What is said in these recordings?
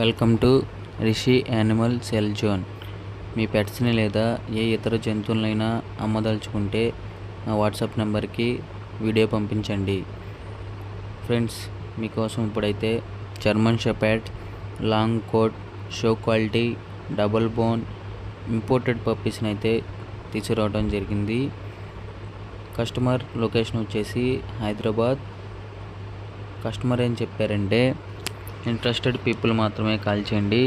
Welcome to Rishi animal sell zone. మీ పెట్స్ని లేదా ఏ ఇతర జంతువులైనా అమ్మదలుచుకుంటే నా వాట్సాప్ నెంబర్కి వీడియో పంపించండి. ఫ్రెండ్స్, మీకోసం ఇప్పుడైతే German shepherd, long coat, show quality, double bone imported పప్పీస్ని అయితే తీసుకురావడం జరిగింది. కస్టమర్ లొకేషన్ వచ్చేసి హైదరాబాద్. కస్టమర్ ఏం చెప్పారంటే, ఇంట్రెస్టెడ్ పీపుల్ మాత్రమే కాల్ చేయండి,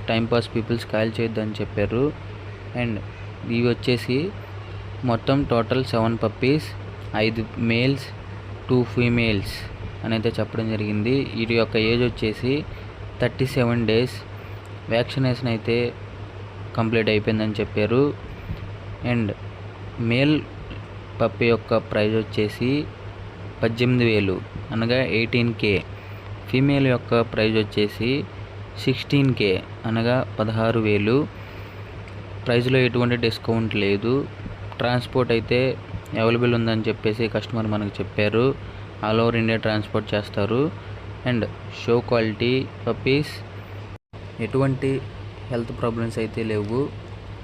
టైంపాస్ పీపుల్స్ కాల్ చేయొద్దని చెప్పారు. అండ్ ఇవి వచ్చేసి మొత్తం టోటల్ 7 పప్పీస్, 5 మేల్స్ 2 ఫీమేల్స్ అనేది చెప్పడం జరిగింది. వీటి యొక్క ఏజ్ వచ్చేసి 37 days. వ్యాక్సినేషన్ అయితే కంప్లీట్ అయిపోయిందని చెప్పారు. అండ్ మేల్ పప్పీ యొక్క ప్రైజ్ వచ్చేసి 18,000 అనగా 18K. ఫీమేల్ యొక్క ప్రైజ్ వచ్చేసి 16K అనగా 16,000. ప్రైజ్లో ఎటువంటి డిస్కౌంట్ లేదు. ట్రాన్స్పోర్ట్ అయితే అవైలబుల్ ఉందని చెప్పేసి కస్టమర్ మనకు చెప్పారు. ఆల్ ఓవర్ ఇండియా ట్రాన్స్పోర్ట్ చేస్తారు. అండ్ షో క్వాలిటీ పప్పీస్, ఎటువంటి హెల్త్ ప్రాబ్లమ్స్ అయితే లేవు,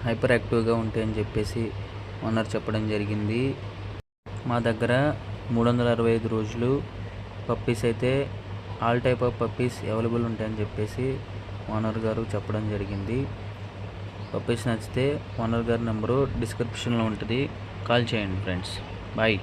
హైపర్ యాక్టివ్గా ఉంటాయని చెప్పేసి ఓనర్ చెప్పడం జరిగింది. మా దగ్గర 365 రోజులు పప్పీస్ అయితే all type of puppies available ఉంటాయని చెప్పేసి ఓనర్ గారు చెప్పడం జరిగింది. పప్పీస్ నచ్చితే ఓనర్ గారి నెంబరు డిస్క్రిప్షన్లో ఉంటుంది, కాల్ చేయండి ఫ్రెండ్స్. బాయ్.